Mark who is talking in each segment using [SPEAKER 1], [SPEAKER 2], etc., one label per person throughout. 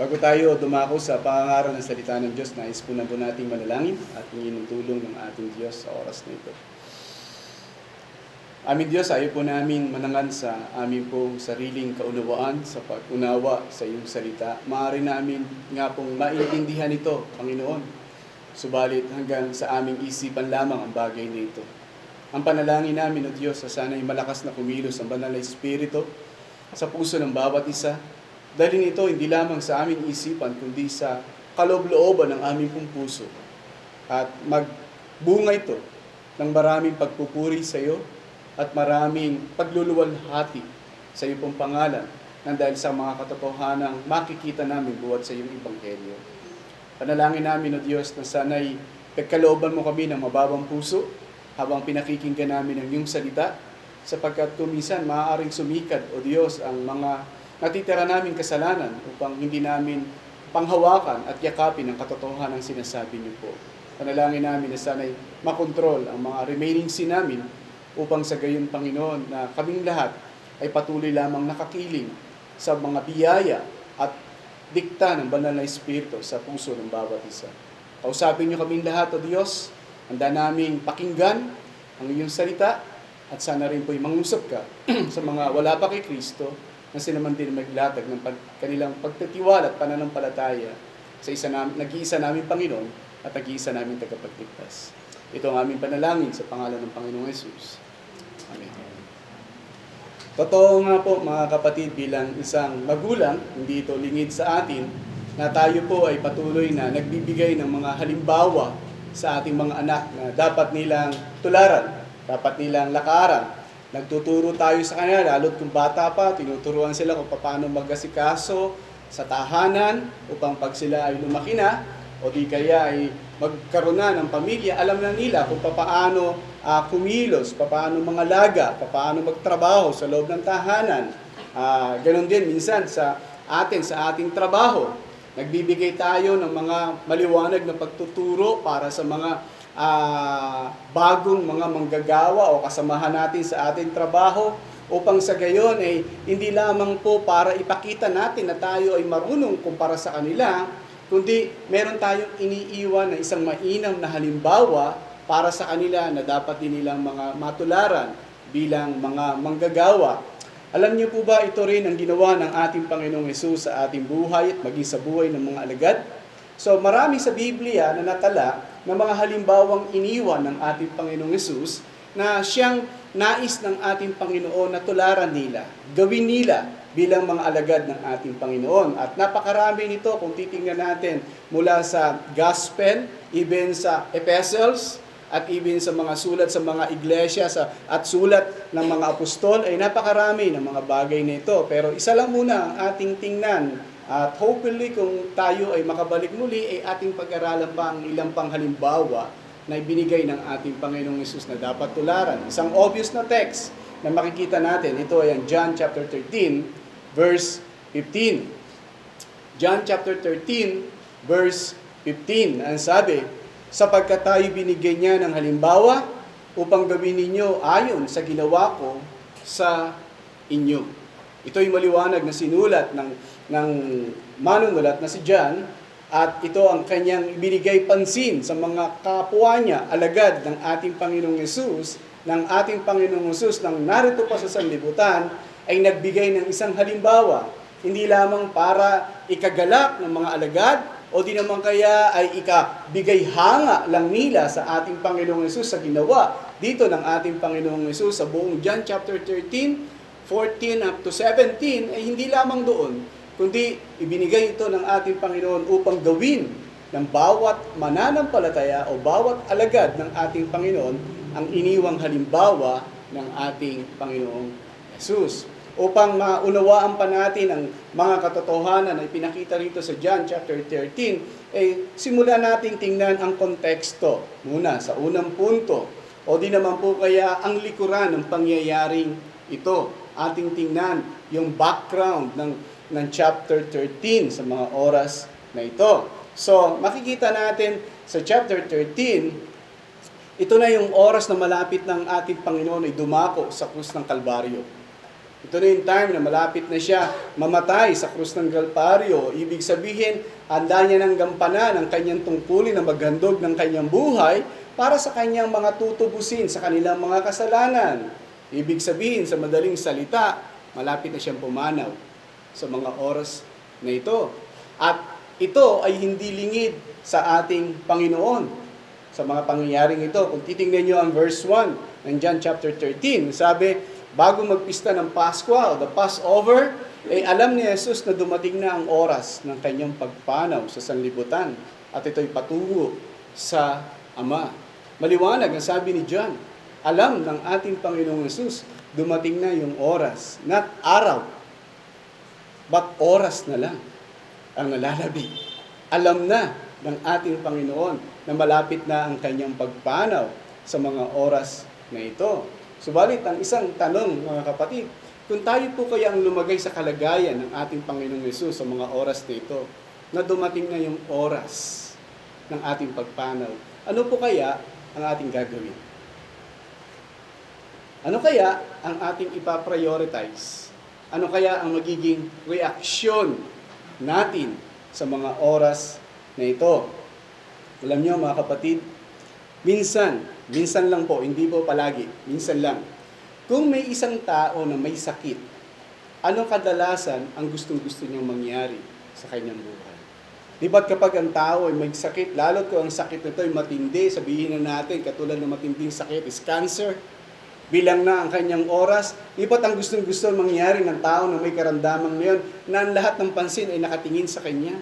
[SPEAKER 1] Bago tayo dumako sa pangangaral ng salita ng Diyos, nais po na po nating manalangin at hingin ng tulong ng ating Diyos sa oras na ito. Aming Diyos, ayaw po namin manangan sa aming pong sariling kaunawaan sa pag-unawa sa iyong salita. Maaari namin nga pong maintindihan ito, Panginoon. Subalit hanggang sa aming isipan lamang ang bagay na ito. Ang panalangin namin, O Diyos, sa sana'y malakas na kumilos ang banal na Espiritu sa puso ng bawat isa. Dahil ito hindi lamang sa aming isipan, kundi sa kaloob-looban ng aming pong puso. At magbunga ito ng maraming pagpupuri sa iyo at maraming pagluluwalhati sa iyo pong pangalan nang dahil sa mga katotohanang makikita namin buhat sa iyong Ebanghelyo. Panalangin namin, O Diyos, na sana'y pagkalooban mo kami ng mababang puso habang pinakikinggan namin ang iyong salita, sapagkat kuminsan maaaring sumikat, O Diyos, ang mga natitira naming kasalanan upang hindi namin panghawakan at yakapin ang katotohanan ng sinasabi niyo po. Panalangin namin na sana'y makontrol ang mga remaining sin namin upang sa gayon, Panginoon, na kaming lahat ay patuloy lamang nakakiling sa mga biyaya at dikta ng banal na Espiritu sa puso ng bawat isa. Kausapin niyo kaming lahat, O Diyos, handa naming pakinggan ang iyong salita at sana rin po'y mangusap ka sa mga wala pa kay Kristo na sila man din maglatag ng kanilang pagtitiwala at pananampalataya sa nag-iisa namin Panginoon at nag-iisa namin tagapagligtas. Ito ang aming panalangin sa pangalan ng Panginoong Hesus. Amen. Totoo nga po, mga kapatid, bilang isang magulang, hindi ito lingid sa atin na tayo po ay patuloy na nagbibigay ng mga halimbawa sa ating mga anak na dapat nilang tularan, dapat nilang lakaran. Nagtuturo tayo sa kanila, lalo't kung bata pa, tinuturuan sila kung paano mag-asikaso sa tahanan upang pag sila ay lumaki na o di kaya ay magkaroon na ng pamilya, alam na nila kung paano kumilos, paano mangalaga, paano magtrabaho sa loob ng tahanan. Ganon din minsan sa ating trabaho. Nagbibigay tayo ng mga maliwanag na pagtuturo para sa mga bagong mga manggagawa o kasamahan natin sa ating trabaho upang sa gayon ay hindi lamang po para ipakita natin na tayo ay marunong kumpara sa kanila, kundi meron tayong iniiwan na isang mainam na halimbawa para sa kanila na dapat din nilang mga matularan bilang mga manggagawa. Alam niyo po ba, ito rin ang ginawa ng ating Panginoong Hesus sa ating buhay at maging sa buhay ng mga alagad? So marami sa Biblia na natala ng mga halimbawang iniwan ng ating Panginoong Hesus na siyang nais ng ating Panginoon na tularan nila, gawin nila bilang mga alagad ng ating Panginoon. At napakarami nito kung titingnan natin mula sa Gospel, even sa Epistles, at even sa mga sulat sa mga iglesia at sulat ng mga apostol, ay napakarami ng mga bagay na ito. Pero isa lang muna ang ating tingnan. At hopefully kung tayo ay makabalik muli, ay ating pag-aralan pa ang ilang pang halimbawa na ibinigay ng ating Panginoong Hesus na dapat tularan. Isang obvious na text na makikita natin, ito ay ang John chapter 13, verse 15. John chapter 13, verse 15. Ang sabi, sapagkat tayo binigyan niya ng halimbawa upang gawin ninyo ayon sa ginawa ko sa inyo. Ito ay maliwanag na sinulat ng manunulat na si John, at ito ang kanyang ibinigay pansin sa mga kapwa niya, alagad ng ating Panginoong Hesus, ng ating Panginoong Hesus nang narito pa sa sanlibutan, ay nagbigay ng isang halimbawa, hindi lamang para ikagalak ng mga alagad, o di naman kaya ay ikabigay hanga lang nila sa ating Panginoong Hesus sa ginawa dito ng ating Panginoong Hesus sa buong John chapter 13, 14 up to 17, ay hindi lamang doon, kundi ibinigay ito ng ating Panginoon upang gawin ng bawat mananampalataya o bawat alagad ng ating Panginoon ang iniwang halimbawa ng ating Panginoong Hesus. Upang maunawaan pa natin ang mga katotohanan na ipinakita rito sa John chapter 13, simulan natin tingnan ang konteksto muna sa unang punto. O di naman po kaya ang likuran ng pangyayaring ito. Ating tingnan yung background ng chapter 13 sa mga oras na ito. So, makikita natin sa chapter 13, ito na yung oras na malapit ng ating Panginoon ay dumako sa krus ng Kalbaryo. Ito na yung time na malapit na siya mamatay sa krus ng Kalbaryo. Ibig sabihin, handa niya ng gampanan ang kanyang tungkulin na maghandog ng kanyang buhay para sa kanyang mga tutubusin sa kanilang mga kasalanan. Ibig sabihin, sa madaling salita, malapit na siyang pumanaw sa mga oras na ito. At ito ay hindi lingid sa ating Panginoon sa mga pangyayaring ito. Kung titingnan niyo ang verse 1 ng John chapter 13, sabi, bago magpista ng Pasko, the Passover, alam ni Jesus na dumating na ang oras ng kanyang pagpanaw sa sanlibutan. At ito'y patungo sa Ama. Maliwanag ang sabi ni John, alam ng ating Panginoong Jesus, dumating na yung oras, not araw, but oras na lang ang nalalabig. Alam na ng ating Panginoon na malapit na ang kanyang pagpanaw sa mga oras na ito. Subalit, ang isang tanong, mga kapatid, kung tayo po kaya ang lumagay sa kalagayan ng ating Panginoong Hesus sa mga oras na ito, na dumating na yung oras ng ating pagpanaw, ano po kaya ang ating gagawin? Ano kaya ang ating ipaprioritize? Ano kaya ang magiging reaksyon natin sa mga oras na ito? Alam niyo, mga kapatid, minsan lang po, hindi po palagi, minsan lang. Kung may isang tao na may sakit, anong kadalasan ang gustong-gusto niyang mangyari sa kanyang buhay? Di ba't kapag ang tao ay may sakit, lalo kung ang sakit nito ay matindi, sabihin na natin, katulad ng matinding sakit is cancer, bilang na ang kanyang oras, di ba't ang gustong-gusto mangyari ng tao na may karamdaman ngayon, na ang lahat ng pansin ay nakatingin sa kanya?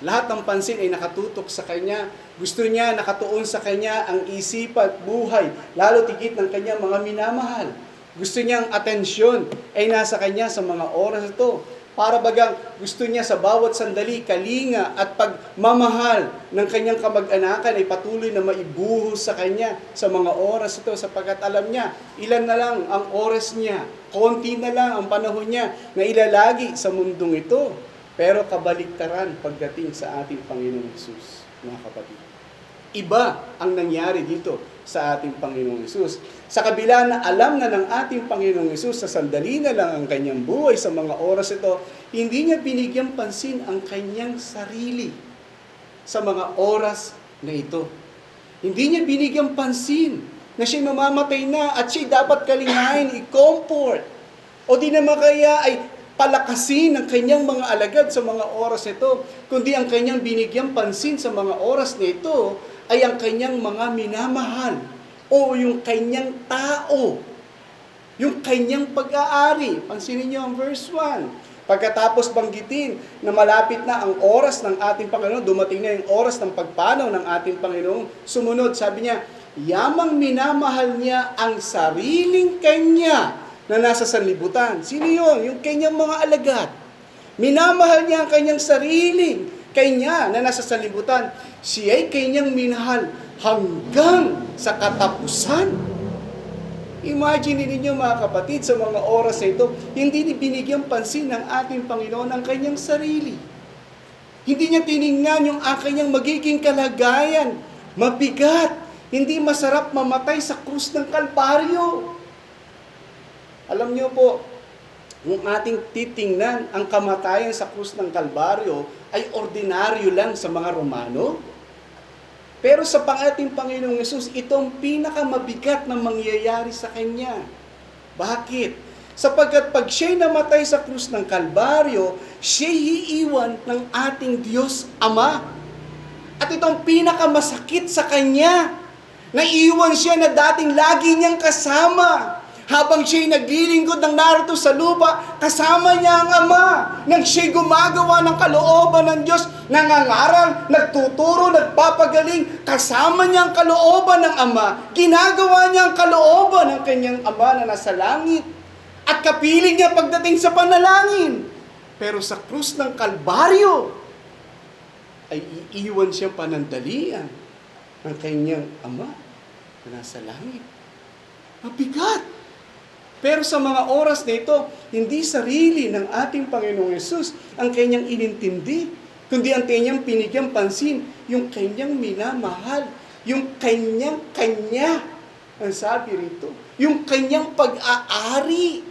[SPEAKER 1] Lahat ng pansin ay nakatutok sa kanya. Gusto niya nakatuon sa kanya ang isip at buhay, lalo tigit ng kanyang mga minamahal. Gusto niyang atensyon ay nasa kanya sa mga oras ito. Para bagang gusto niya sa bawat sandali, kalinga at pagmamahal ng kanyang kamag-anakan ay patuloy na maibuhos sa kanya sa mga oras ito, sapagkat alam niya, ilan na lang ang oras niya, konti na lang ang panahon niya na ilalagi sa mundong ito. Pero kabaliktaran pagdating sa ating Panginoong Hesus, mga kapatid. Iba ang nangyari dito sa ating Panginoong Hesus. Sa kabila na alam na ng ating Panginoong Hesus sa sandali na lang ang kanyang buhay sa mga oras ito, hindi niya binigyang pansin ang kanyang sarili sa mga oras na ito. Hindi niya binigyang pansin na siya'y mamamatay na at siya'y dapat kalingahin, i-comfort. O di naman kaya ay palakasin ng kanyang mga alagad sa mga oras nito, kundi ang kanyang binigyang pansin sa mga oras nito ay ang kanyang mga minamahal o yung kanyang tao, yung kanyang pag-aari. Pansinin niyo ang verse 1. Pagkatapos banggitin na malapit na ang oras ng ating Panginoon, dumating na yung oras ng pagpanaw ng ating Panginoon, sumunod, sabi niya, yamang minamahal niya ang sariling kanya na nasa sanlibutan. Sino yun? Yung kanyang mga alagad. Minamahal niya ang kanyang sariling kanya na nasa sanlibutan. Siya'y kanyang minahal hanggang sa katapusan. Imagine ninyo, mga kapatid, sa mga oras na ito, hindi binigyang pansin ng ating Panginoon ang kanyang sarili. Hindi niya tiningnan yung kanyang magiging kalagayan. Mabigat. Hindi masarap mamatay sa krus ng Kalbaryo. Alam niyo po, kung ating titingnan ang kamatayan sa krus ng Kalbaryo ay ordinaryo lang sa mga Romano. Pero sa ating Panginoong Hesus, itong pinakamabigat na mangyayari sa Kanya. Bakit? Sapagkat pag siya'y namatay sa krus ng Kalbaryo, siya'y iiwan ng ating Diyos Ama. At itong pinakamasakit sa Kanya, naiiwan siya na dating lagi niyang kasama. Habang siya'y naglilingkod ng narito sa lupa, kasama niya ang Ama. Nang siya'y gumagawa ng kalooban ng Diyos, nangangaral, nagtuturo, nagpapagaling, kasama niya ang kalooban ng Ama. Ginagawa niya ang kalooban ng kanyang Ama na nasa langit. At kapiling niya pagdating sa panalangin. Pero sa krus ng Kalbaryo, ay iiwan siyang panandalian ng kanyang Ama na nasa langit. Mabigat. Pero sa mga oras na ito, hindi sarili ng ating Panginoong Hesus ang kanyang inintindi, kundi ang kanyang pinigyang pansin, yung kanyang minamahal, yung kanyang kanya, ang sabi rito, yung kanyang pag-aari.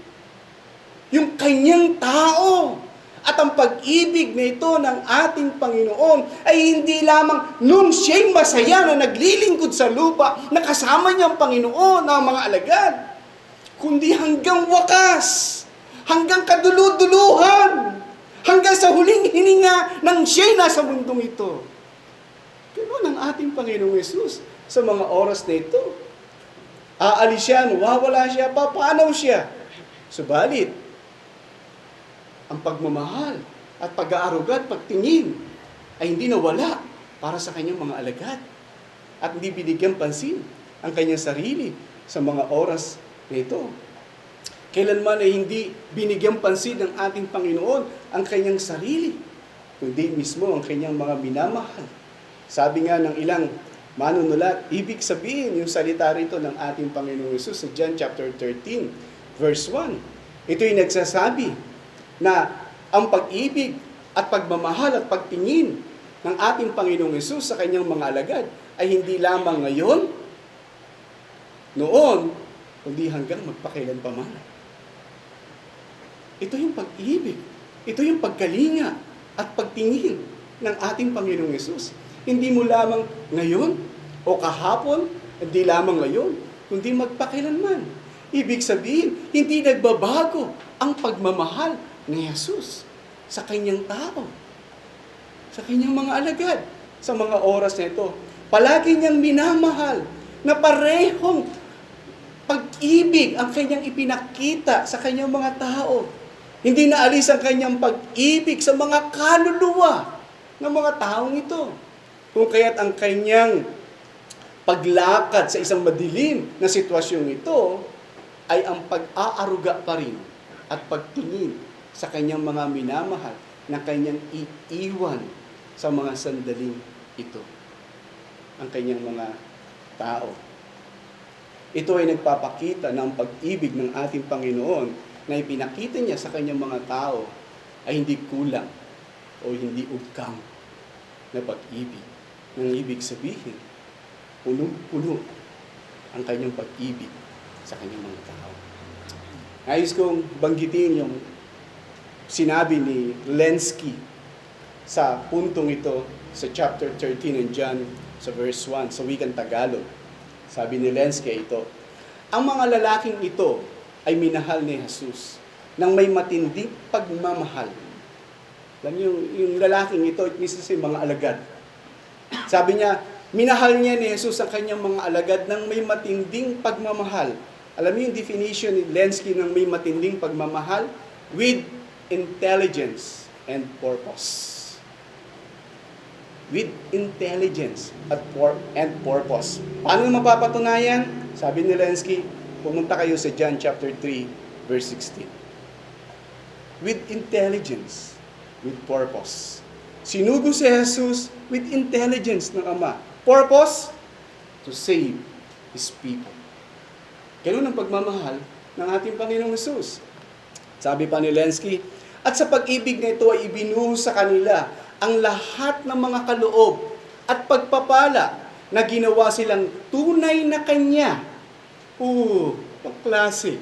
[SPEAKER 1] yung kanyang tao. At ang pag-ibig na ito ng ating Panginoon ay hindi lamang nung siya'y masaya na naglilingkod sa lupa, nakasama niya ang Panginoon ng mga alagad, kundi hanggang wakas, hanggang kaduluduluhan, hanggang sa huling hininga ng siya'y nasa mundong ito. Ganoon ang ating Panginoong Yesus sa mga oras na ito. Aalis siya, mawawala siya, papanaw siya. Subalit, ang pagmamahal at pag-aaruga at pagtingin ay hindi nawala para sa kanyang mga alagad. At hindi binigyan pansin ang kanyang sarili sa mga oras na ito. Kailanman ay hindi binigyan pansin ng ating Panginoon ang kanyang sarili, kundi mismo ang kanyang mga minamahal. Sabi nga ng ilang manunulat, ibig sabihin yung salita rito ng ating Panginoong Yesus sa John chapter 13, verse 1. Ito'y nagsasabi na ang pag-ibig at pagmamahal at pagtingin ng ating Panginoong Yesus sa kanyang mga alagad ay hindi lamang ngayon, noon, kundi hanggang magpakailanpaman. Ito yung pag-ibig, ito yung pagkalinga at pagtingin ng ating Panginoong Yesus. Hindi mo lamang ngayon o kahapon, hindi lamang ngayon, kundi magpakailanman. Ibig sabihin, hindi nagbabago ang pagmamahal ni Jesus sa kanyang tao, sa kanyang mga alagad, sa mga oras na ito. Palagi niyang minamahal na parehong pag-ibig ang kanyang ipinakita sa kanyang mga tao. Hindi naalis ang kanyang pag-ibig sa mga kaluluwa ng mga taong ito. Kung kaya't ang kanyang paglakad sa isang madilim na sitwasyong ito ay ang pag-aaruga pa rin at pagtingin sa kanyang mga minamahal na kanyang iiwan sa mga sandaling ito. Ang kanyang mga tao. Ito ay nagpapakita ng pag-ibig ng ating Panginoon na ipinakita niya sa kanyang mga tao ay hindi kulang o hindi ugkang na pag-ibig. Nang ibig sabihin, punong-puno ang kanyang pag-ibig sa kanyang mga tao. Nais kong banggitin yung sinabi ni Lenski sa puntong ito sa chapter 13 ng John sa verse 1 sa wikang Tagalog. Sabi ni Lenski ito, ang mga lalaking ito ay minahal ni Jesus nang may matinding pagmamahal. Alam yung lalaking ito, it means yung mga alagad. Sabi niya, minahal niya ni Jesus ang kanyang mga alagad nang may matinding pagmamahal. Alam niyo yung definition ni Lenski ng may matinding pagmamahal? With intelligence and purpose. With intelligence and purpose. Paano mapapatunayan? Sabi ni Lenski, pumunta kayo sa John chapter 3, verse 16. With intelligence, with purpose. Sinugo si Jesus with intelligence ng Ama. Purpose? To save His people. Ganun ang pagmamahal ng ating Panginoong Jesus. Sabi pa ni Lenski, at sa pag-ibig na ito ay ibinuhos sa kanila ang lahat ng mga kaloob at pagpapala na ginawa silang tunay na Kanya. Pagklase.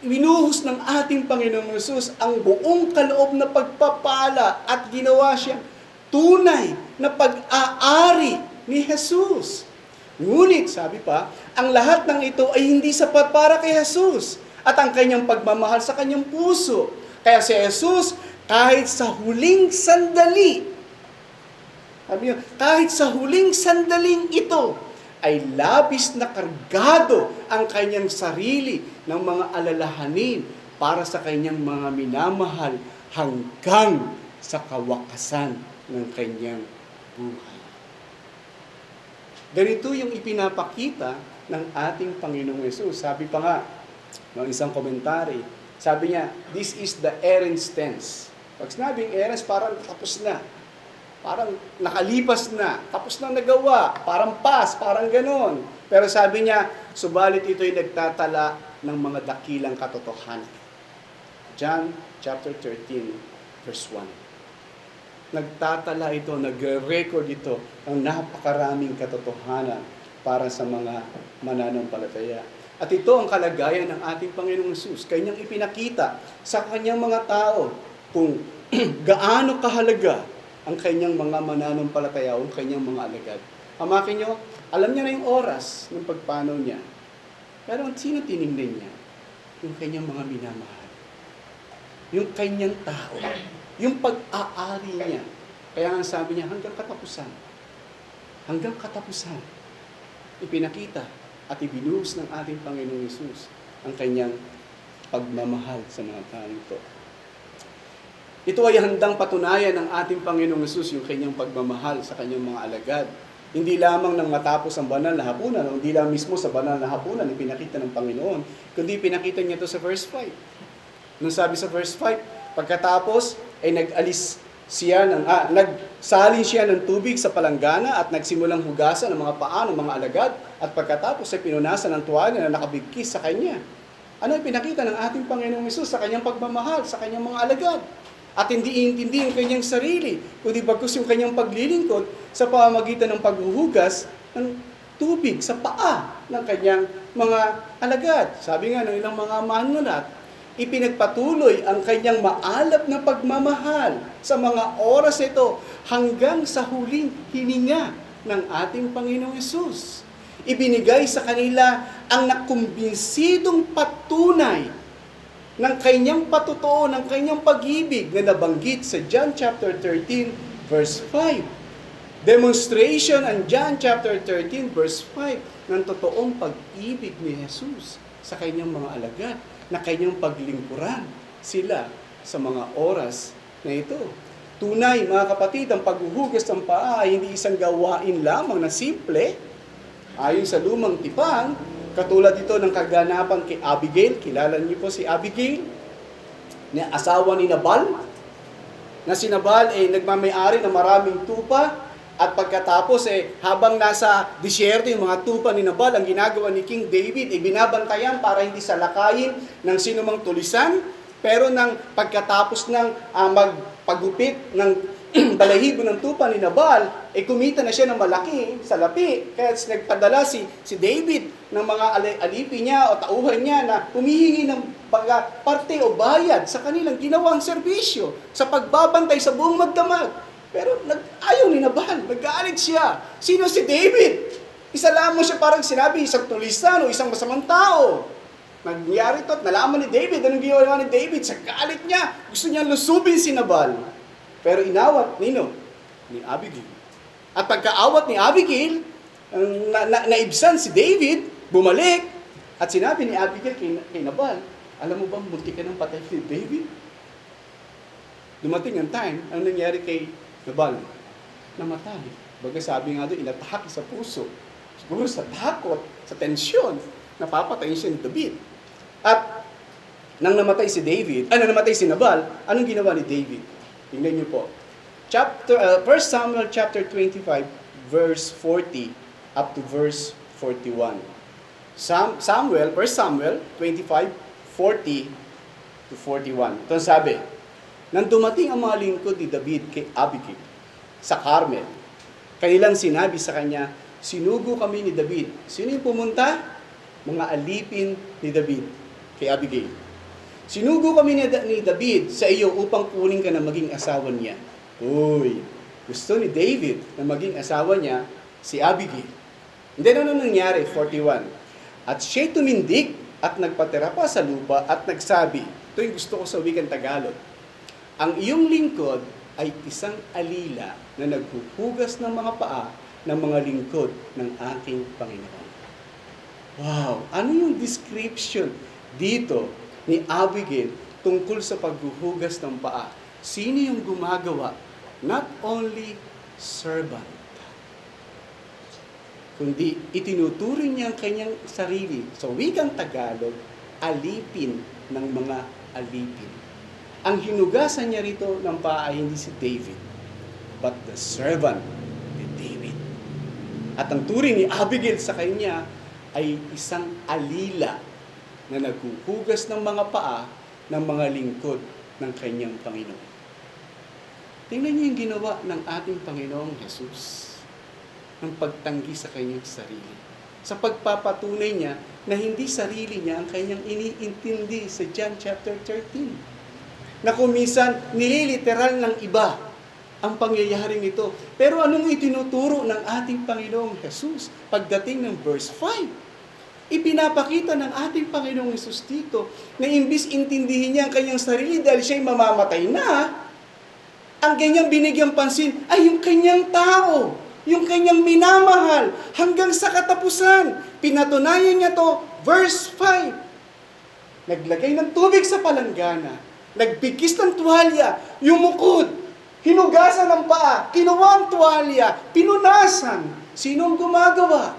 [SPEAKER 1] Ibinuhos ng ating Panginoong Jesus ang buong kaloob na pagpapala at ginawa siyang tunay na pag-aari ni Jesus. Ngunit, sabi pa, ang lahat ng ito ay hindi sapat para kay Jesus at ang kanyang pagmamahal sa kanyang puso. Kaya si Jesus, kahit sa huling sandali, sabi niyo, kahit sa huling sandaling ito, ay labis na kargado ang kanyang sarili ng mga alalahanin para sa kanyang mga minamahal hanggang sa kawakasan ng kanyang buhay. Ganito yung ipinapakita ng ating Panginoong Yesus. Sabi pa nga, ng isang komentary, sabi niya, this is the errands tense. Pag sinabing errands, parang tapos na. Parang nakalipas na. Tapos na nagawa. Parang past, parang ganon. Pero sabi niya, subalit ito'y nagtatala ng mga dakilang katotohanan. John chapter 13, verse 1. Nagtatala ito, nag-record ito ng napakaraming katotohanan para sa mga mananampalataya. At ito ang kalagayan ng ating Panginoong Hesus. Kanyang ipinakita sa kanyang mga tao kung gaano kahalaga ang kanyang mga mananampalataya o ang kanyang mga alagad. Hamakin nyo, alam niya na yung oras ng pagpanaw niya. Pero sino tinignan niya? Yung kanyang mga minamahal. Yung kanyang tao. Yung pag-aari niya. Kaya nga sabi niya, hanggang katapusan. Hanggang katapusan. Ipinakita at ibinuhos ng ating Panginoong Hesus ang kanyang pagmamahal sa mga tao ito. Ito ay handang patunayan ng ating Panginoong Hesus yung kanyang pagmamahal sa kanyang mga alagad. Hindi lamang nang matapos ang banal na hapunan, o hindi lang mismo sa banal na hapunan ipinakita ng Panginoon, kundi pinakita niya ito sa verse 5. Nung sabi sa verse 5, pagkatapos ay nagsalin siya ng tubig sa palanggana at nagsimulang hugasan ng mga paa ng mga alagad at pagkatapos ay pinunasan ng tuwalya na nakabigkis sa kanya. Ano ay pinakita ng ating Panginoong Hesus sa kanyang pagmamahal, sa kanyang mga alagad? At hindi iintindi yung kanyang sarili, kundi bagkus yung kanyang paglilingkod sa pamamagitan ng paghuhugas ng tubig sa paa ng kanyang mga alagad. Sabi nga ng ilang mga manunulat, ipinagpatuloy ang kanyang maalab na pagmamahal sa mga oras ito hanggang sa huling hininga ng ating Panginoong Hesus. Ibinigay sa kanila ang nakumbinsidong patunay ng kanyang patotoo, ng kanyang pag-ibig na nabanggit sa John chapter 13, verse 5. Demonstration ang John chapter 13, verse 5 ng totoong pag-ibig ni Jesus sa kanyang mga alagad, na kanyang paglingkuran sila sa mga oras na ito. Tunay, mga kapatid, ang paghuhugas ng paa ay hindi isang gawain lamang na simple. Ayon sa lumang tipan, katulad ito ng kaganapan kay Abigail. Kilala niyo po si Abigail, na asawa ni Nabal, na si Nabal ay nagmamayari ng maraming tupa. At pagkatapos, habang nasa disyerto yung mga tupa ni Nabal, ang ginagawa ni King David, binabantayan para hindi salakayin ng sinumang tulisan. Pero nang pagkatapos ng magpagupit ng balahibo ng tupa ni Nabal, kumita na siya ng malaki sa lapi. Kaya nagpadala si David ng mga alipi niya o tauhan niya na humihingi ng parte o bayad sa kanilang ginawang serbisyo sa pagbabantay sa buong magdamag. Pero ayaw ni Nabal, nag-aalit siya. Sino si David? Isa lamang siya, parang sinabi, isang tulisan o isang masamang tao. Nangyari ito at nalaman ni David. Anong ginawa ni David? Sa galit niya, gusto niya lusubin si Nabal. Pero inawat ni Abigail. At pagkaawat ni Abigail, naibsan si David, bumalik, at sinabi ni Abigail kay Nabal, alam mo bang munti ka ng patay si David? Dumating ang time, ang nangyari kay Nabal, namatay. Baga sabi nga doon, inatake sa puso. Siguro sa takot, sa tensyon, napapatay siya ni David. At nang namatay si Nabal, anong ginawa ni David? Tingnan niyo po. 1 Samuel chapter 25, verse 40 up to verse 41. 1 Samuel 25, 40 to 41. Ito ang sabi, nang dumating ang mga lingkod ni David kay Abigail sa Carmel, kanilang sinabi sa kanya, sinugo kami ni David. Sino yung pumunta? Mga alipin ni David kay Abigail. Sinugo kami ni David sa iyo upang kunin ka na maging asawa niya. Uy, gusto ni David na maging asawa niya si Abigail. Hindi na nangyari, 41. At siya'y tumindig at nagpatira pa sa lupa at nagsabi, ito yung gusto ko sa wikang Tagalog, ang iyong lingkod ay isang alila na naghuhugas ng mga paa ng mga lingkod ng aking Panginoon. Wow! Ano yung description dito ni Abigail tungkol sa paghuhugas ng paa? Sino yung gumagawa? Not only servant, kundi itinuturing niya ang kanyang sarili. Sa wikang Tagalog, alipin ng mga alipin. Ang hinugasan niya rito ng paa ay hindi si David, but the servant ni David. At ang turing ni Abigail sa kanya ay isang alila na naghuhugas ng mga paa ng mga lingkod ng kanyang Panginoon. Tingnan niyo yung ginawa ng ating Panginoong Jesus ng pagtanggi sa kanyang sarili. sa pagpapatunay niya na hindi sarili niya ang kanyang iniintindi sa John chapter 13. Na kung minsan, nililiteral ng iba ang pangyayaring ito. Pero anong itinuturo ng ating Panginoong Jesus pagdating ng verse 5? Ipinapakita ng ating Panginoong Jesus dito na imbis intindihin niya ang kanyang sarili dahil siya'y mamamatay na, ang kanyang binigyang pansin ay yung kanyang tao, yung kanyang minamahal, hanggang sa katapusan. Pinatunayan niya to, verse 5. Naglagay ng tubig sa palanggana, nagbigkis ng tuwalya, yumukod, hinugasan ng paa, kinuha ang tuwalya, pinunasan. Sino ang gumagawa?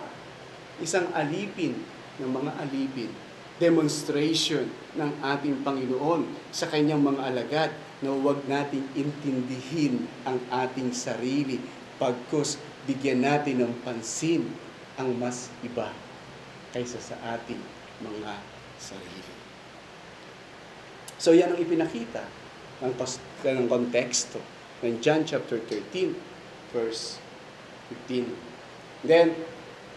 [SPEAKER 1] Isang alipin ng mga alipin. Demonstration ng ating Panginoon sa kanyang mga alagad na huwag nating intindihin ang ating sarili, pagkus bigyan natin ng pansin ang mas iba kaysa sa ating mga sarili. So yan ang ipinakita ng konteksto ng John chapter 13, verse 15. Then,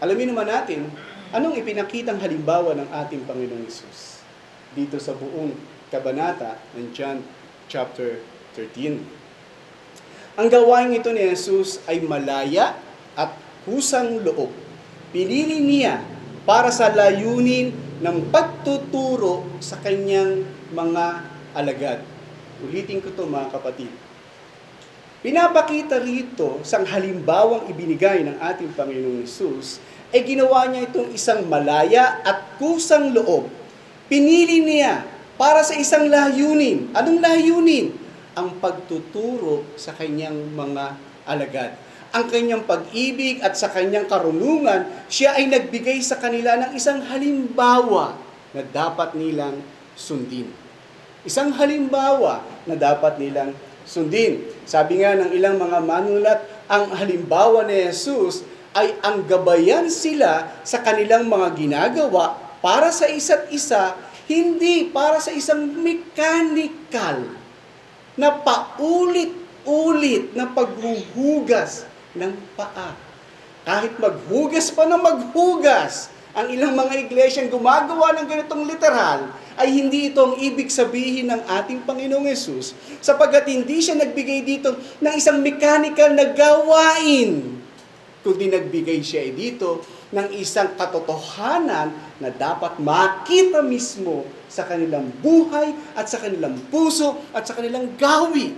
[SPEAKER 1] alamin naman natin, anong ipinakitang halimbawa ng ating Panginoong Hesus dito sa buong kabanata ng John chapter 13. Ang gawain ito ni Jesus ay malaya at kusang loob. Pinili niya para sa layunin ng pagtuturo sa kanyang mga alagad. Ulitin ko ito mga kapatid. Pinapakita rito sa halimbawang ibinigay ng ating Panginoong Hesus ay ginawa niya itong isang malaya at kusang loob. Pinili niya para sa isang layunin. Anong layunin? Ang pagtuturo sa kanyang mga alagad. Ang kanyang pag-ibig at sa kanyang karunungan, siya ay nagbigay sa kanila ng isang halimbawa na dapat nilang sundin. Isang halimbawa na dapat nilang sundin. Sabi nga ng ilang mga manulat, ang halimbawa ni Jesus ay ang gabayan sila sa kanilang mga ginagawa para sa isa't isa, hindi para sa isang mechanical na paulit-ulit na paghuhugas ng paa. Kahit maghugas pa na maghugas, ang ilang mga iglesyang gumagawa ng ganitong literal, ay hindi ito ang ibig sabihin ng ating Panginoong Hesus, sapagkat hindi siya nagbigay dito ng isang mechanical na gawain, kundi nagbigay siya dito ng isang katotohanan na dapat makita mismo sa kanilang buhay at sa kanilang puso at sa kanilang gawi,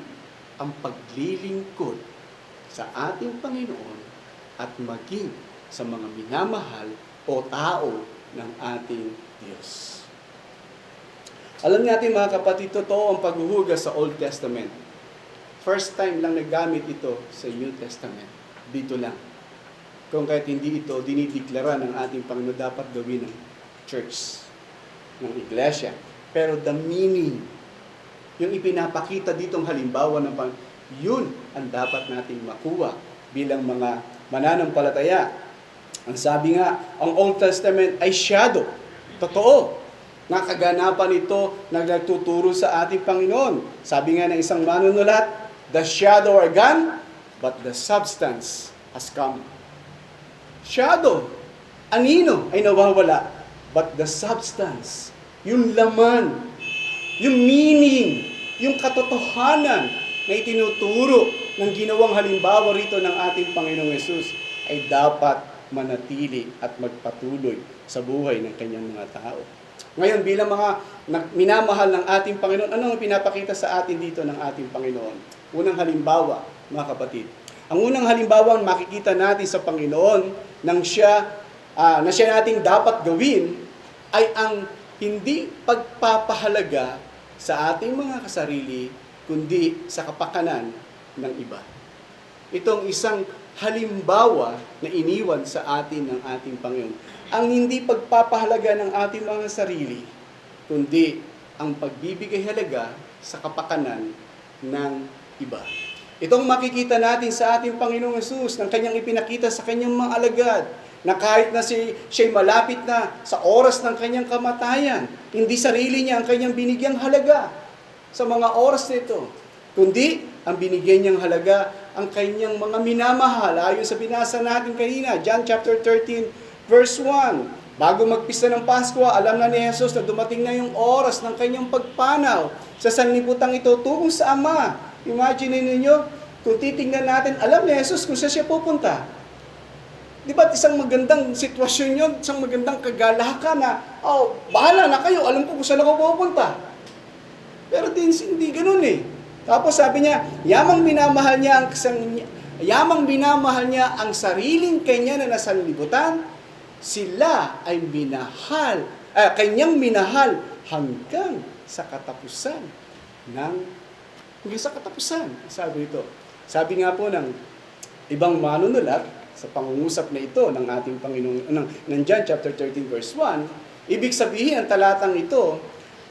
[SPEAKER 1] ang paglilingkod sa ating Panginoon at maging sa mga minamahal o tao ng ating Diyos. Alam natin mga kapatid, totoo ang paghuhugas sa Old Testament. First time lang nagamit ito sa New Testament. Dito lang. Kung kahit hindi ito dinideklara ng ating Panginoon dapat gawin ng church, ng iglesia. Pero the meaning, yung ipinapakita ditong halimbawa ng yun ang dapat nating makuha bilang mga mananampalataya. Ang sabi nga, ang Old Testament ay shadow. Totoo. Nakaganapan ito na nagtuturo sa ating Panginoon. Sabi nga ng isang manunulat, the shadow are gone, but the substance has come. Shadow, anino ay nawawala, but the substance, yung laman, yung meaning, yung katotohanan na itinuturo ng ginawang halimbawa rito ng ating Panginoong Hesus ay dapat manatili at magpatuloy sa buhay ng kanyang mga tao. Ngayon, bilang mga minamahal ng ating Panginoon, ano ang pinapakita sa atin dito ng ating Panginoon? Unang halimbawa, mga kapatid. Ang unang halimbawa makikita natin sa Panginoon na siya nating dapat gawin ay ang hindi pagpapahalaga sa ating mga kasarili, kundi sa kapakanan ng iba. Itong isang halimbawa na iniwan sa atin ng ating Panginoon. Ang hindi pagpapahalaga ng ating mga sarili, kundi ang pagbibigay halaga sa kapakanan ng iba. Itong makikita natin sa ating Panginoong Hesus, ng kanyang ipinakita sa kanyang mga alagad, na kahit na siya'y malapit na sa oras ng kanyang kamatayan, hindi sarili niya ang kanyang binigyang halaga sa mga oras nito, kundi ang binigyan niyang halaga ang kanyang mga minamahal. Ayon sa binasa natin kanina, John chapter 13, verse 1, bago magpista ng Pasko, alam na ni Jesus na dumating na yung oras ng kanyang pagpanaw sa sanlibutan ito tungo sa Ama. Imagine ninyo, kung titingnan natin, alam ni Jesus kung saan siya pupunta. Di ba isang magandang sitwasyon yun, isang magandang kagalakan na, bahala na kayo, alam ko kung saan ako pupunta. Pero hindi ganun eh. Tapos sabi niya, yamang minamahal niya ang sariling kanya na nasa libutan, sila ay kanyang minahal hanggang sa katapusan. Sabi ito. Sabi nga po ng ibang manunulat, sa pangungusap na ito ng ating Panginoon, ng John chapter 13 verse 1, ibig sabihin ang talatang ito,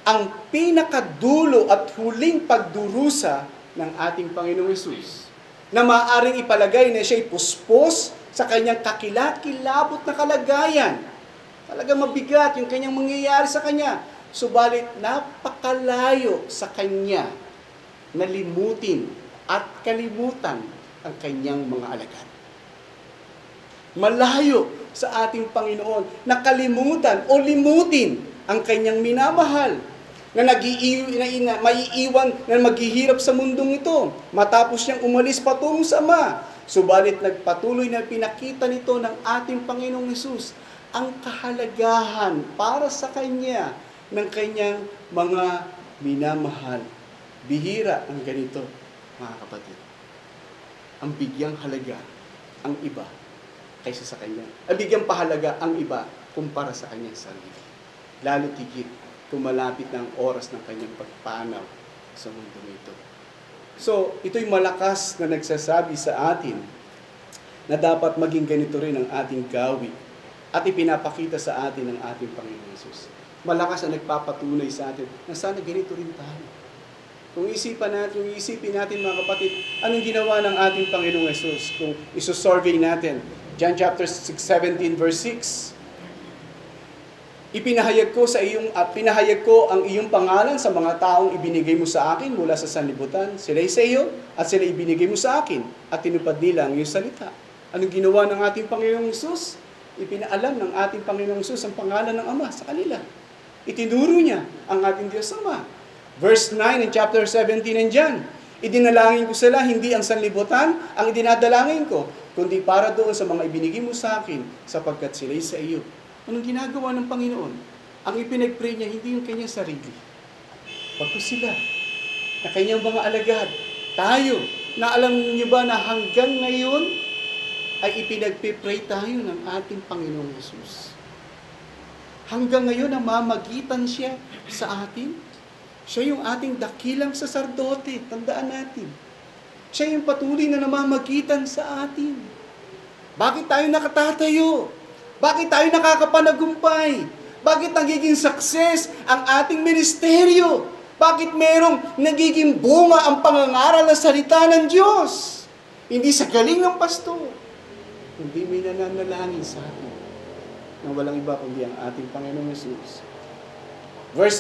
[SPEAKER 1] ang pinakadulo at huling pagdurusa ng ating Panginoong Hesus, na maaaring ipalagay na siya'y puspos sa kanyang kakilakilabot na kalagayan. Talagang mabigat yung kanyang mangyayari sa kanya. Subalit napakalayo sa kanya na limutin at kalimutan ang kanyang mga alagad. Malayo sa ating Panginoon na kalimutan o limutin ang kanyang minamahal na maiiwan na maghihirap sa mundong ito matapos niyang umalis patungo sa Ama. Subalit nagpatuloy na pinakita nito ng ating Panginoong Hesus ang kahalagahan para sa Kanya ng Kanyang mga minamahal. Bihira ang ganito, mga kapatid. Ang bigyang halaga ang iba kaysa sa Kanya. Ang bigyang pahalaga ang iba kumpara sa Kanyang sarili. Lalo tigit kung malapit na ang oras ng Kanyang pagpanaw sa mundo ito. So, ito'y malakas na nagsasabi sa atin na dapat maging ganito rin ang ating gawi at ipinapakita sa atin ng ating Panginoon Hesus. Malakas na nagpapatunay sa atin na sana ganito rin tayo. Kung isipin natin mga kapatid, anong ginawa ng ating Panginoong Hesus? Kung isosurvey natin, John chapter 17 verse 6, pinahayag ko ang iyong pangalan sa mga taong ibinigay mo sa akin mula sa sanlibutan. Sila'y sa iyo at sila ibinigay mo sa akin at tinupad nila ang iyong salita. Anong ginawa ng ating Panginoong Hesus? Ipinaalam ng ating Panginoong Hesus ang pangalan ng Ama sa kanila. Itinuro niya ang ating Diyos Ama. Verse 9 in chapter 17 nandiyan, idinalangin ko sila, hindi ang sanlibutan ang idinadalangin ko, kundi para doon sa mga ibinigay mo sa akin, sapagkat sila'y sa iyo. Anong ginagawa ng Panginoon? Ang ipinag-pray niya, hindi yung kanyang sarili. Pagko sila, na kanyang mga alagad, tayo, na alam niyo ba na hanggang ngayon, ay ipinag-pray tayo ng ating Panginoong Hesus. Hanggang ngayon, namamagitan siya sa atin. Siya yung ating dakilang saserdote, tandaan natin. Siya yung patuloy na namamagitan sa atin. Bakit tayo nakatatayo? Bakit tayo nakakapanagumpay? Bakit nagiging success ang ating ministeryo? Bakit merong nagiging bunga ang pangangaral ng salita ng Diyos? Hindi sa galing ng pastor. Hindi may nananalangin sa atin na walang iba kundi ang ating Panginoong Hesus. Verse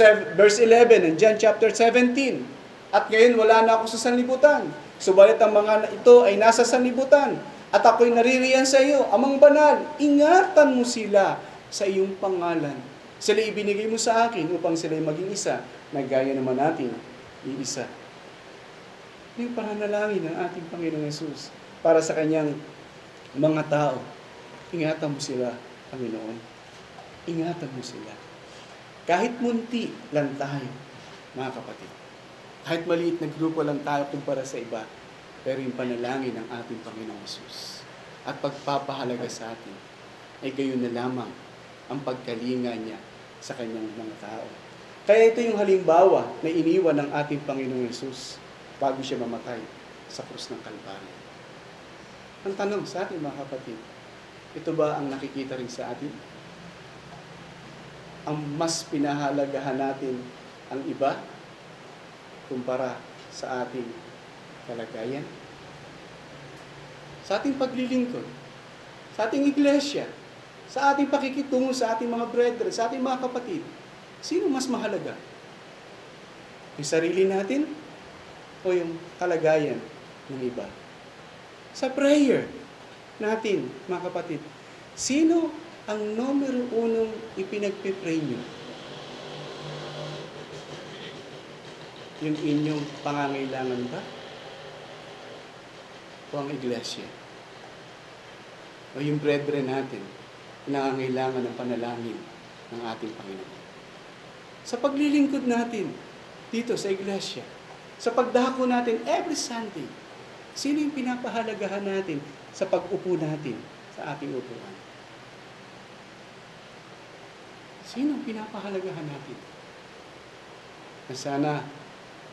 [SPEAKER 1] 11 in John chapter 17, at ngayon wala na ako sa sanlibutan. Subalit ang mga ito ay nasa sanlibutan. At ako'y naririyan sa iyo, Amang Banal, ingatan mo sila sa iyong pangalan. Sila ibinigay mo sa akin upang sila'y maging isa, na gaya naman natin, iisa. Yung pananalangin ng ating Panginoong Hesus para sa kanyang mga tao. Ingatan mo sila, Panginoon. Ingatan mo sila. Kahit munti lang tayo, mga kapatid. Kahit maliit na grupo lang tayo kumpara sa iba, pero yung panalangin ng ating Panginoong Hesus at pagpapahalaga sa atin ay gayon na lamang ang pagkalinga niya sa kanyang mga tao. Kaya ito yung halimbawa na iniwan ng ating Panginoong Hesus bago siya mamatay sa krus ng Kalbaryo. Ang tanong sa atin mga kapatid, ito ba ang nakikita rin sa atin? Ang mas pinahalagahan natin ang iba kumpara sa ating kalagayan, sa ating paglilingkod, sa ating iglesia, sa ating pakikitungo sa ating mga brethren, sa ating mga kapatid. Sino mas mahalaga? Yung sarili natin o yung kalagayan ng iba? Sa prayer natin, mga kapatid, sino ang numero unong ipinagpipray nyo, yung inyong pangangailangan ba? O ang iglesia? O yung brethren natin, nangangailangan ng panalangin ng ating Panginoon? Sa paglilingkod natin dito sa iglesia, sa pagdako natin every Sunday, sino yung pinapahalagahan natin sa pag-upo natin sa ating upuan? Sino ang pinapahalagahan natin? Na sana,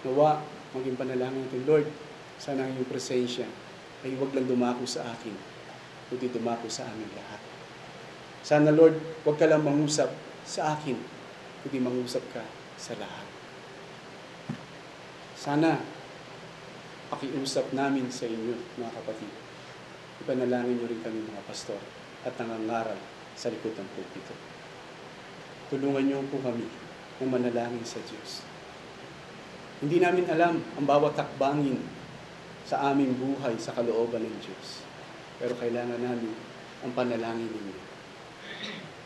[SPEAKER 1] nawa, maging panalangin natin, Lord, sana ang iyong presensya ay huwag lang dumako sa akin, kundi dumako sa amin lahat. Sana, Lord, huwag ka lang mangusap sa akin, kundi mangusap ka sa lahat. Sana, pakiusap namin sa inyo, mga kapatid. Ipanalangin niyo rin kami, mga pastor, at nangangaral sa likod ng pulpito. Tulungan niyo po kami na manalangin sa Diyos. Hindi namin alam ang bawat takbangin sa aming buhay sa kalooban ng Diyos. Pero kailangan namin ang panalangin ninyo.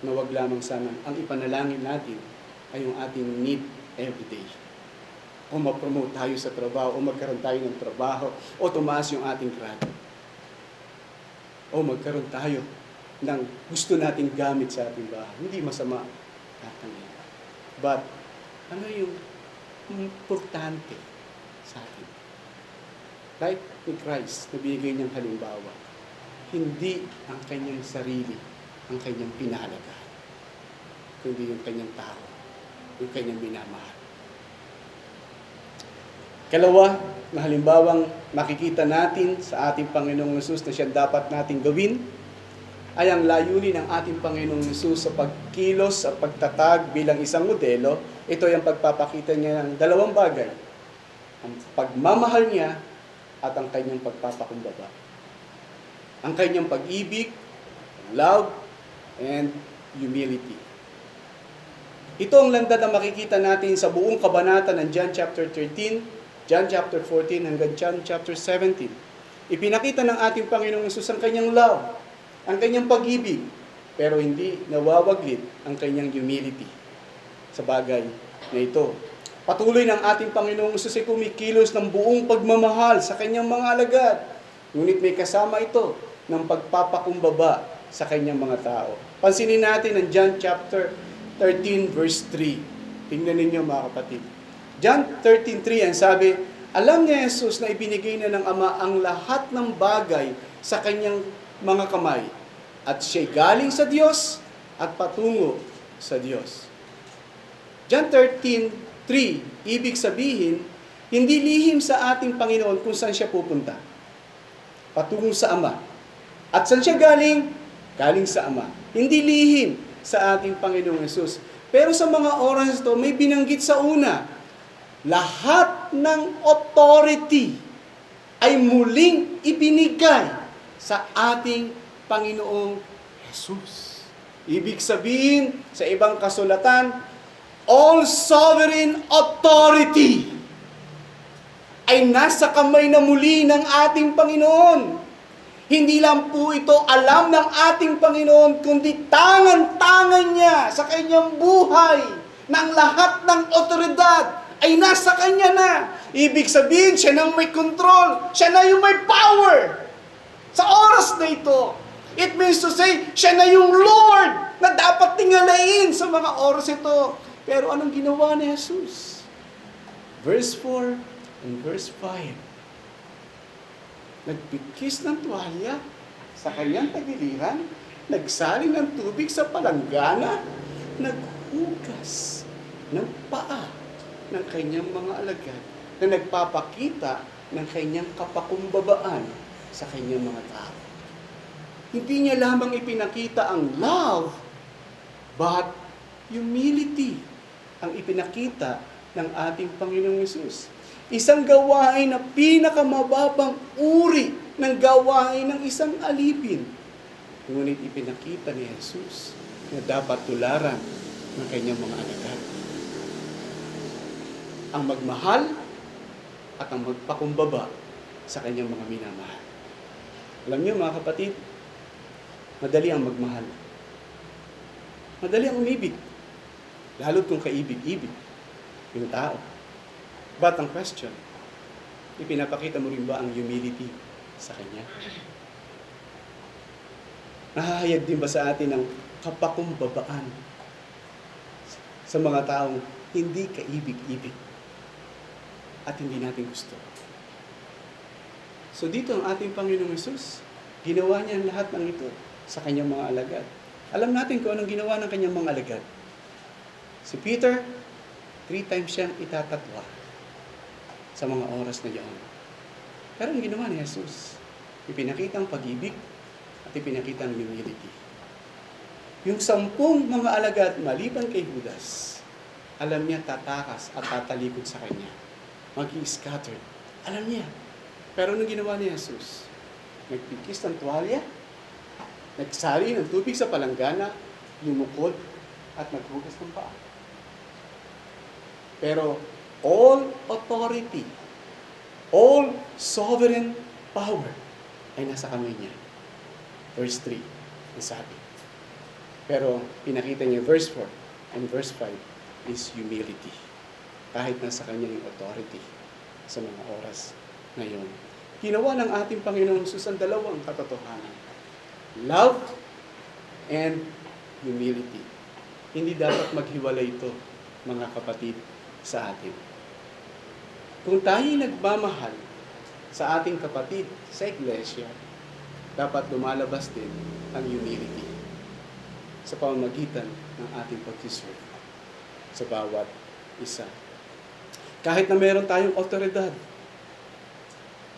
[SPEAKER 1] Na wag lamang sana ang ipanalangin natin ay yung ating need everyday. O ma-promote tayo sa trabaho, o magkaroon tayo ng trabaho, o tumaas yung ating grado. O magkaroon tayo ng gusto nating gamit sa ating bahay. Hindi masama. But, ano yung importante sa atin? Like ni Christ, nabigay niyang halimbawa, hindi ang kanyang sarili ang kanyang pinahalagahan, kundi yung kanyang tao, yung kanyang minamahal. Kalawa, na halimbawang makikita natin sa ating Panginoong Hesus na siya dapat nating gawin, ay ang layunin ng ating Panginoong Hesus sa pagkilos, sa pagtatag bilang isang modelo. Ito ay ang pagpapakita niya ng dalawang bagay. Ang pagmamahal niya at ang kanyang pagpapakumbaba. Ang kanyang pag-ibig, love, and humility. Ito ang landa na makikita natin sa buong kabanata ng John chapter 13, John chapter 14, hanggang John chapter 17. Ipinakita ng ating Panginoong Hesus ang kanyang love, ang kanyang pag-ibig, pero hindi nawawaglit ang kanyang humility sa bagay na ito. Patuloy ng ating Panginoong Hesus ay kumikilos ng buong pagmamahal sa kanyang mga alagad. Ngunit may kasama ito ng pagpapakumbaba sa kanyang mga tao. Pansinin natin ang John chapter 13 verse 3. Tingnan ninyo, mga kapatid. John 13:3 ang sabi, alam niya Jesus na ibinigay na ng Ama ang lahat ng bagay sa kanyang mga kamay, at siya'y galing sa Diyos at patungo sa Diyos. John 13:3, ibig sabihin, hindi lihim sa ating Panginoon kung saan siya pupunta. Patungo sa Ama. At saan siya galing? Galing sa Ama. Hindi lihim sa ating Panginoong Hesus. Pero sa mga oras ito, may binanggit sa una, lahat ng authority ay muling ibinigay sa ating Panginoong Hesus. Ibig sabihin, sa ibang kasulatan, all sovereign authority ay nasa kamay na muli ng ating Panginoon. Hindi lang po ito alam ng ating Panginoon, kundi tangan-tangan niya sa kanyang buhay ng lahat ng otoridad ay nasa kanya na. Ibig sabihin, siya nang may control, siya na yung may power. Sa oras na ito, it means to say, siya na yung Lord na dapat tingalain sa mga oras ito. Pero anong ginawa ni Jesus? Verse 4 and verse 5. Nagpikis ng tuwalya sa kanyang tagiliran, nagsaling ng tubig sa palanggana, naghugas ng paa ng kanyang mga alagad na nagpapakita ng kanyang kapakumbabaan sa kanyang mga tao. Hindi niya lamang ipinakita ang love, but humility ang ipinakita ng ating Panginoong Hesus. Isang gawain na pinakamababang uri ng gawain ng isang alipin. Ngunit ipinakita ni Jesus na dapat tularan ng kanyang mga alagad. Ang magmahal at ang magpakumbaba sa kanyang mga minamahal. Alam niyo, mga kapatid, madali ang magmahal. Madali ang umibig. Lalo't kung kaibig-ibig yung tao. But ang question, ipinapakita mo rin ba ang humility sa Kanya? Nahahayag din ba sa atin ang kapakumbabaan sa mga taong hindi kaibig-ibig at hindi natin gusto? So dito ang ating Panginoong Hesus, ginawa niya ang lahat ng ito sa Kanyang mga alagad. Alam natin kung anong ginawa ng Kanyang mga alagad. Si Peter, 3 times siyang itatatwa sa mga oras na iyon. Pero ang ginawa ni Jesus, ipinakita ang pag-ibig at ipinakita ang humility. Yung 10 mga alagad, maliban kay Judas, alam niya tatakas at tatalikod sa Kanya. Mag-i-scattered. Alam niya. Pero anong ginawa ni Jesus? Nagpikis ng tuwalya, nagsali ng tubig sa palanggana, lumukod, at naghugas ng paa. Pero all authority, all sovereign power ay nasa kamay niya. Verse 3, ang sabi. Pero pinakita niya verse 4 and verse 5 is humility. Kahit nasa kanya yung authority sa mga oras ngayon. Ginawa ng ating Panginoong Hesus ang dalawang katotohanan. Love and humility. Hindi dapat maghiwalay ito, mga kapatid, sa atin. Kung tayo nagmamahal sa ating kapatid sa iglesia, dapat lumalabas din ang humility sa pamamagitan ng ating pag-serve sa bawat isa. Kahit na meron tayong otoridad,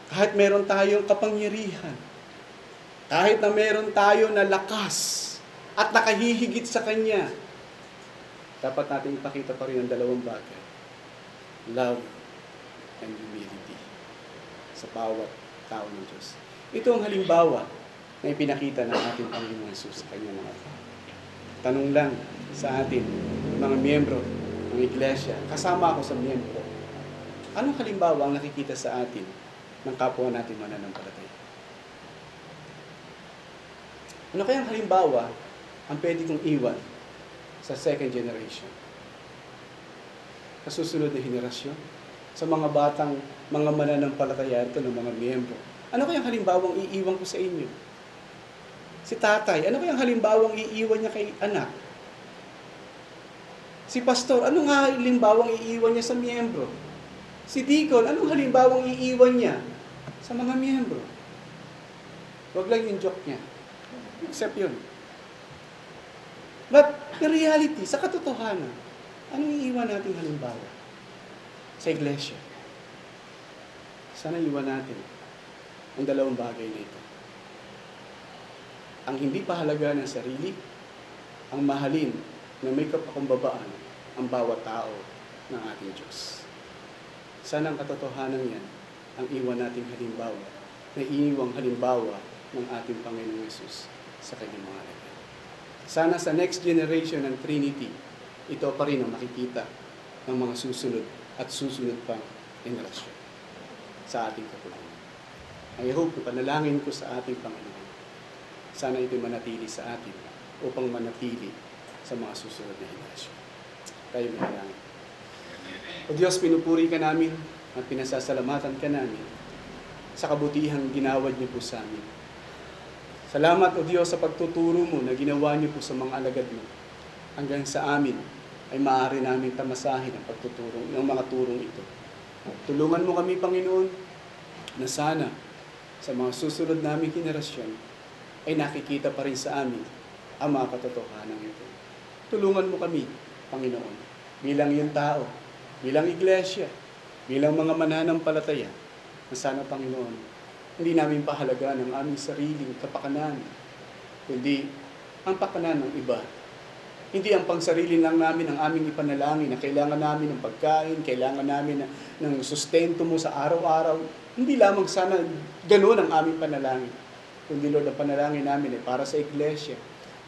[SPEAKER 1] kahit meron tayong kapangyarihan, kahit na meron tayo na lakas at nakahihigit sa Kanya, dapat natin ipakita pa rin ang dalawang bagay. Love and humility sa bawat tao ng Diyos. Ito ang halimbawa na ipinakita ng ating Panginoon Hesus sa Kanyang mga tao. Tanong lang sa atin, mga miyembro ng iglesia, kasama ako sa miyembro, anong halimbawa ang nakikita sa atin ng kapwa natin mananampalataya? Ano kayang halimbawa ang pwede kong iwan sa second generation? Sa susunod na henerasyon? Sa mga batang, mga mananampalataya ito ng mga miyembro? Ano kayang halimbawang iiwan ko sa inyo? Si tatay, ano kayang halimbawang iiwan niya kay anak? Si pastor, anong halimbawang iiwan niya sa miyembro? Si deacon, anong halimbawang iiwan niya sa mga miyembro? Huwag lang yung joke niya. Except yun. But, in reality, sa katotohanan, anong iiwan natin halimbawa sa iglesia? Sana iwan natin ang dalawang bagay na ito. Ang hindi pahalaga ng sarili, ang mahalin na may kapakumbabaan ang bawat tao ng ating Diyos. Sana ang katotohanan yan ang iwan nating halimbawa, na iniwang halimbawa ng ating Panginoong Hesus sa kanyang mga alagad. Sana sa next generation ng Trinity, ito pa rin ang makikita ng mga susunod at susunod pang generasyon sa ating katulungan. I hope, panalangin ko sa ating Panginoon, sana ito manatili sa atin upang manatili sa mga susunod na henerasyon. Tayo manalangin. O Diyos, pinupuri ka namin at pinasasalamatan ka namin sa kabutihang ginawad niyo po sa amin. Salamat, O Diyos, sa pagtuturo mo na ginawa niyo po sa mga alagad mo. Hanggang sa amin ay maaari namin tamasahin ang pagtuturo ng mga turong ito. Tulungan mo kami, Panginoon, na sana sa mga susunod naming henerasyon ay nakikita pa rin sa amin ang mga katotohanan ito. Tulungan mo kami, Panginoon, bilang iyong tao, bilang iglesia, bilang mga mananampalataya, na sana, Panginoon, hindi namin pahalagaan ang aming sariling kapakanan, kundi ang pakanan ng iba. Hindi ang pangsarili lang namin ang aming ipanalangin na kailangan namin ng pagkain, kailangan namin ng sustento mo sa araw-araw. Hindi lamang sana ganoon ang aming panalangin. Kundi, Lord, ang panalangin namin ay para sa iglesia,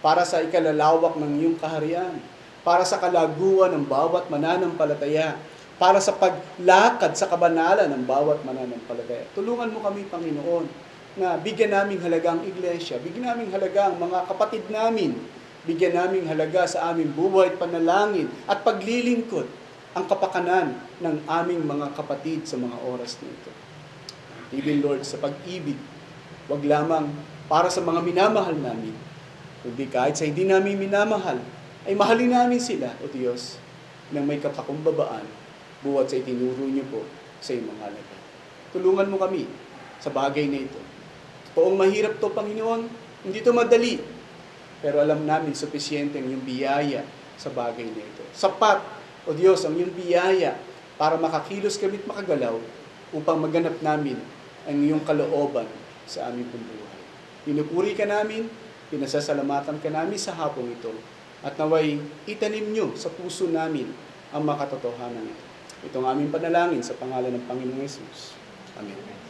[SPEAKER 1] para sa ikalalawak ng iyong kaharian, para sa kalaguan ng bawat mananampalataya, para sa paglakad sa kabanalan ng bawat mananampalataya. Tulungan mo kami, Panginoon, na bigyan naming halaga ang iglesia, bigyan naming halaga ang mga kapatid namin bigyan naming halaga sa aming buhay at panalangin at paglilingkod ang kapakanan ng aming mga kapatid sa mga oras nito. Even Lord, sa pag-ibig, wag lamang para sa mga minamahal namin, kundi kahit sa hindi namin minamahal, ay mahalin namin sila, O Diyos, ng may kapakumbabaan, buwat sa itinuro niyo po sa iyong mga halaga. Tulungan mo kami sa bagay na ito. Totoong mahirap to, Panginoon, hindi to madali, pero alam namin supisyente ang iyong biyaya sa bagay na ito. Sapat, O Diyos, ang iyong biyaya para makakilos kami at makagalaw upang maganap namin ang iyong kalooban sa aming buhay. Pinupuri ka namin, pinasasalamatan ka namin sa hapong ito, at naway itanim nyo sa puso namin ang makatotohanan ito. Itong aming panalangin sa pangalan ng Panginoong Yesus. Amen.